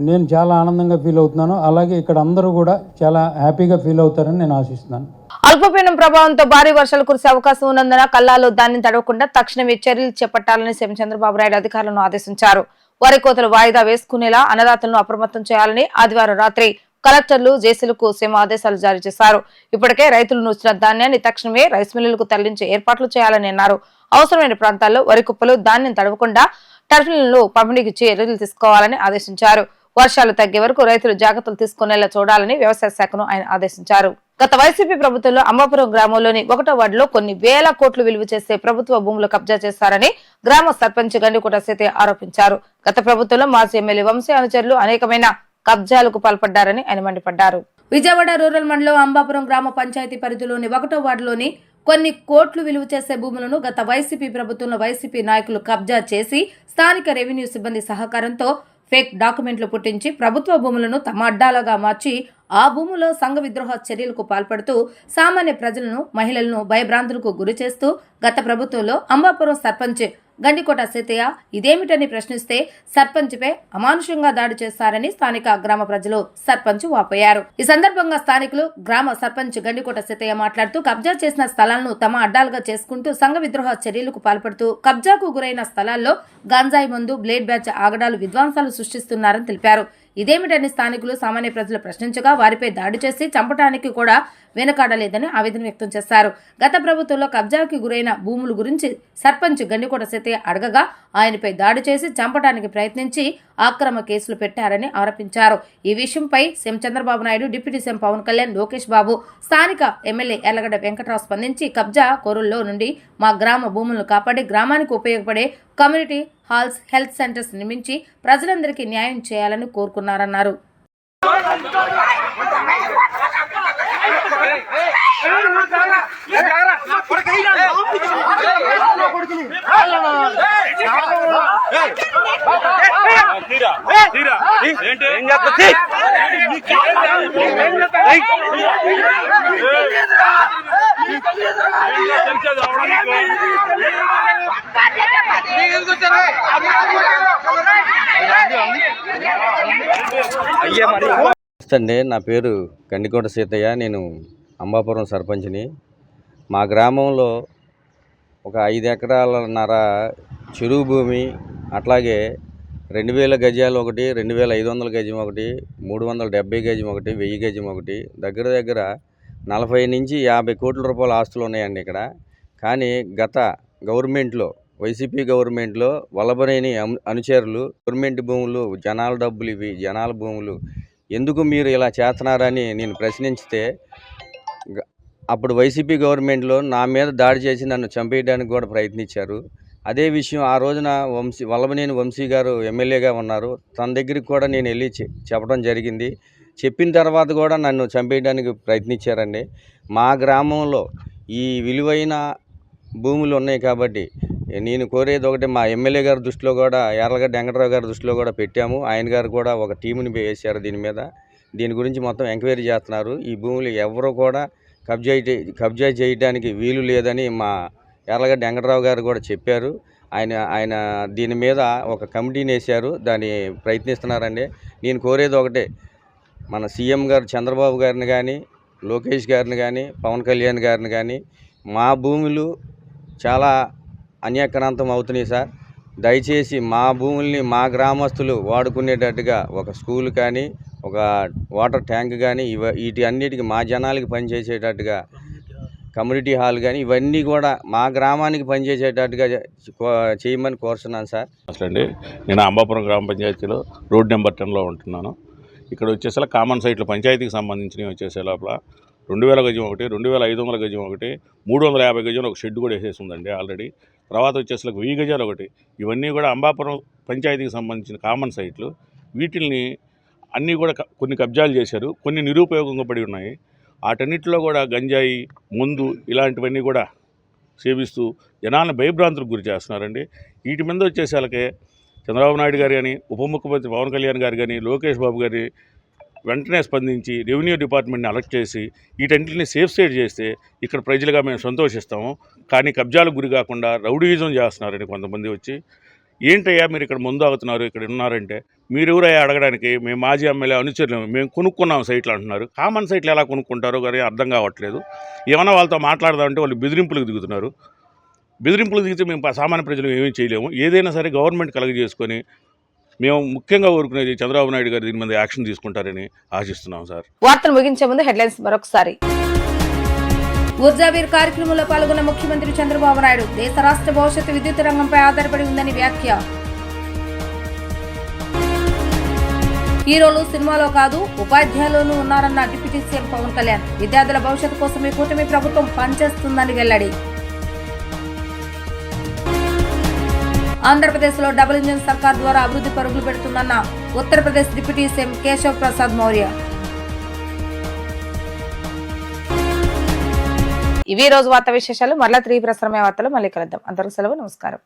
నేను చాలా ఆనందంగా ఫీల్ అవుతున్నాను. అలాగే ఇక్కడ అందరూ కూడా చాలా హ్యాపీగా ఫీల్ అవుతారని నేను ఆశిస్తున్నాను. అల్పపీడనం ప్రభావంతో భారీ వర్షాలు కురిసే అవకాశం ఉన్నందున కల్లాలో ధాన్యం తడవకుండా తక్షణమే చర్యలు చేపట్టాలని సీఎం చంద్రబాబు నాయుడు అధికారులను ఆదేశించారు. వరి కోతలు వాయిదా వేసుకునేలా అన్నదాతలను అప్రమత్తం చేయాలని ఆదివారం రాత్రి కలెక్టర్లు జేసీలకు సీఎం ఆదేశాలు జారీ చేశారు. ఇప్పటికే రైతులు నూర్చిన ధాన్యాన్ని తక్షణమే రైస్ మిల్లులకు తరలించే ఏర్పాట్లు చేయాలని అన్నారు. అవసరమైన ప్రాంతాల్లో వరి కుప్పలు ధాన్యం తడవకుండా టర్మినల్లో పంపిణీకి చర్యలు తీసుకోవాలని ఆదేశించారు. వర్షాలు తగ్గే వరకు రైతులు జాగ్రత్తలు తీసుకునేలా చూడాలని వ్యవసాయ శాఖను ఆయన ఆదేశించారు. గత వైసీపీ ప్రభుత్వంలో అంబాపురం గ్రామంలోని 1వ వార్డులో కొన్ని వేల కోట్లు విలువ చేసే ప్రభుత్వ భూములు కబ్జా చేశారని గ్రామ సర్పంచ్ గండికోట సీతయ్య ఆరోపించారు. గత ప్రభుత్వంలో మాజీ ఎమ్మెల్యే వంశీ అనుచరులు అనేకమైన కబ్జాలకు పాల్పడ్డారని ఆయన మండిపడ్డారు. విజయవాడ రూరల్ మండలం అంబాపురం గ్రామ పంచాయతీ పరిధిలోని 1వ వార్డులోని కొన్ని కోట్లు విలువ చేసే భూములను గత వైసీపీ ప్రభుత్వంలో వైసీపీ నాయకులు కబ్జా చేసి స్థానిక రెవెన్యూ సిబ్బంది సహకారంతో ఫేక్ డాక్యుమెంట్లు పుట్టించి ప్రభుత్వ భూములను తమ అడ్డాలుగా మార్చి ఆ భూములో సంఘ విద్రోహ చర్యలకు పాల్పడుతూ సామాన్య ప్రజలను, మహిళలను భయభ్రాంతులకు గురి చేస్తూ గత ప్రభుత్వంలో అంబాపురం సర్పంచ్ గండికోట సీతయ్య ఇదేమిటని ప్రశ్నిస్తే సర్పంచ్పై అమానుషంగా దాడి చేశారని స్థానిక గ్రామ ప్రజలు సర్పంచ్ వాపోయారు. ఈ సందర్భంగా స్థానికులు గ్రామ సర్పంచ్ గండికోట సీతయ్య మాట్లాడుతూ కబ్జా చేసిన స్థలాలను తమ అడ్డాలుగా చేసుకుంటూ సంఘ విద్రోహ చర్యలకు పాల్పడుతూ కబ్జాకు గురైన స్థలాల్లో గంజాయి మందు, బ్లేడ్ బ్యాచ్ ఆగడాలు, విధ్వంసాలు సృష్టిస్తున్నారని తెలిపారు. ఇదేమిటని స్థానికులు సామాన్య ప్రజలు ప్రశ్నించగా వారిపై దాడి చేసి చంపడానికి కూడా వెనుకాడలేదని ఆవేదన వ్యక్తం చేశారు. గత ప్రభుత్వంలో కబ్జాకి గురైన భూముల గురించి సర్పంచ్ గండికోట సీతయ్య అడగగా ఆయనపై దాడి చేసి చంపడానికి ప్రయత్నించి అక్రమ కేసులు పెట్టారని ఆరోపించారు. ఈ విషయంపై CM Chandrababu Naidu, deputy CM Pawan Kalyan, Lokesh Babu, స్థానిక ఎమ్మెల్యే ఎర్లగడ్డ వెంకటరావు స్పందించి కబ్జా కోరుల్లో నుండి మా గ్రామ భూములను కాపాడి గ్రామానికి ఉపయోగపడే కమ్యూనిటీ హాల్స్, హెల్త్ సెంటర్స్ నిర్మించి ప్రజలందరికీ న్యాయం చేయాలని కోరుకున్నారన్నారు. అండి, నా పేరు గండికోట సీతయ్య. నేను అంబాపురం సర్పంచ్ని. మా గ్రామంలో ఒక 5 ఎకరాలన్నర చెరువు భూమి, అట్లాగే 2000 గజాలు ఒకటి, 2500 గజం ఒకటి, 370 గజం ఒకటి, 1000 గజం ఒకటి, దగ్గర దగ్గర 40 నుంచి 50 కోట్ల రూపాయల ఆస్తులు ఉన్నాయండి ఇక్కడ. కానీ గత గవర్నమెంట్లో, వైసీపీ గవర్నమెంట్లో వల్లభనేని అనుచరులు గవర్నమెంట్ భూములు, జనాల డబ్బులు, ఇవి జనాల భూములు ఎందుకు మీరు ఇలా చేస్తున్నారని నేను ప్రశ్నించితే అప్పుడు వైసీపీ గవర్నమెంట్లో నా మీద దాడి చేసి నన్ను చంపేయడానికి కూడా ప్రయత్నించారు. అదే విషయం ఆ రోజున వల్లభనేని వంశీ గారు ఎమ్మెల్యేగా ఉన్నారు. తన దగ్గరికి కూడా నేను వెళ్ళి చెప్పడం జరిగింది. చెప్పిన తర్వాత కూడా నన్ను చంపేయడానికి ప్రయత్నించారండి. మా గ్రామంలో ఈ విలువైన భూములు ఉన్నాయి కాబట్టి నేను కోరేది ఒకటి, మా ఎమ్మెల్యే గారి దృష్టిలో కూడా, ఎర్లగడ్డ వెంకటరావు గారి దృష్టిలో కూడా పెట్టాము. ఆయన గారు కూడా ఒక టీముని వేశారు దీని గురించి మొత్తం ఎంక్వైరీ చేస్తున్నారు. ఈ భూములు ఎవరు కూడా కబ్జా చేయడానికి వీలు లేదని మా ఎర్లగడ్డ వెంకటరావు గారు కూడా చెప్పారు. ఆయన దీని మీద ఒక కమిటీని వేశారు, దాన్ని ప్రయత్నిస్తున్నారండి. నేను కోరేది ఒకటే, మన సీఎం గారు చంద్రబాబు గారిని కానీ, లోకేష్ గారిని కానీ, పవన్ కళ్యాణ్ గారిని కానీ, మా భూములు చాలా అన్యాక్రాంతం అవుతున్నాయి సార్. దయచేసి మా భూముల్ని మా గ్రామస్తులు వాడుకునేటట్టుగా ఒక స్కూల్ కానీ, ఒక వాటర్ ట్యాంక్ కానీ, వీటి అన్నిటికీ మా జనాలకి పనిచేసేటట్టుగా కమ్యూనిటీ హాల్ కానీ, ఇవన్నీ కూడా మా గ్రామానికి పనిచేసేటట్టుగా చేయమని కోరుతున్నాను సార్. అసలు నేను అంబాపురం గ్రామ పంచాయతీలో రోడ్ నెంబర్ 10లో ఉంటున్నాను. ఇక్కడ వచ్చేసరికి కామన్ సైట్లు పంచాయతీకి సంబంధించినవి వచ్చేసే లోపల 2000 గజం ఒకటి, 2500 గజం ఒకటి, 350 గజం ఒక షెడ్ కూడా వేసేసి ఉందండి ఆల్రెడీ. తర్వాత వచ్చేసరికి 1000 గజాలు ఒకటి. ఇవన్నీ కూడా అంబాపురం పంచాయతీకి సంబంధించిన కామన్ సైట్లు. వీటిల్ని అన్నీ కూడా కొన్ని కబ్జాలు చేశారు, కొన్ని నిరుపయోగంగా పడి ఉన్నాయి. వాటన్నిటిలో కూడా గంజాయి, మందు ఇలాంటివన్నీ కూడా సేవిస్తూ జనాలను భయభ్రాంతులకు గురి చేస్తున్నారండి. వీటి మీద వచ్చేసరికి చంద్రబాబు నాయుడు గారు కానీ, ఉప ముఖ్యమంత్రి పవన్ కళ్యాణ్ గారు కానీ, లోకేష్ బాబు గారి వెంటనే స్పందించి రెవెన్యూ డిపార్ట్మెంట్ని అలర్ట్ చేసి వీటన్నింటినీ సేఫ్ సైడ్ చేస్తే ఇక్కడ ప్రజలుగా మేము సంతోషిస్తాము. కానీ కబ్జాలకు గురి కాకుండా రౌడీయిజం చేస్తున్నారండి కొంతమంది వచ్చి. ఏంటయ్యా మీరు ఇక్కడ ముందు ఆగుతున్నారు, ఇక్కడ ఉన్నారంటే మీరు ఎవరయ్యా అడగడానికి, మేము మాజీ ఎమ్మెల్యే అనుచరులు, మేము కొనుక్కున్నాం సైట్లు అంటున్నారు. కామన్ సైట్లు ఎలా కొనుక్కుంటారో కానీ అర్థం కావట్లేదు. ఏమైనా వాళ్ళతో మాట్లాడదామంటే వాళ్ళు బెదిరింపులకు దిగుతున్నారు. బెదిరింపులకు దిగితే మేము సామాన్య ప్రజలు ఏమీ చేయలేము. ఏదైనా సరే గవర్నమెంట్ కలగజేసుకొని మేము ముఖ్యంగా కోరుకునేది చంద్రబాబు నాయుడు గారు దీని మీద యాక్షన్ తీసుకుంటారని ఆశిస్తున్నాం సార్. వార్తలు ముగించే ముందు హెడ్లైన్స్ మరొకసారి. ఊర్జావీర్ కార్యక్రమంలో పాల్గొన్న ముఖ్యమంత్రి చంద్రబాబు నాయుడు దేశ రాష్ట్ర భవిష్యత్తు విద్యుత్ రంగంపై ఆధారపడి ఉందని వ్యాఖ్య. హీరోలు సినిమాలో కాదు ఉపాధ్యాయులను ఉన్నారన్న డిప్యూటీ సీఎం పవన్ కళ్యాణ్. విద్యార్థుల భవిష్యత్తు కోసమే కూటమి ప్రభుత్వం పనిచేస్తుందని వెల్లడి. ఆంధ్రప్రదేశ్లో డబుల్ ఇంజిన్ సర్కార్ ద్వారా అభివృద్ధి పరుగులు పెడుతుందన్న ఉత్తరప్రదేశ్ డిప్యూటీ సీఎం కేశవ్ ప్రసాద్ మౌర్య. ఇవి రోజు వార్తా విశేషాలు. మరలా 3 ప్రసారమే వార్తలు మళ్ళీ కలుద్దాం. అందరికీ సెలవు, నమస్కారం.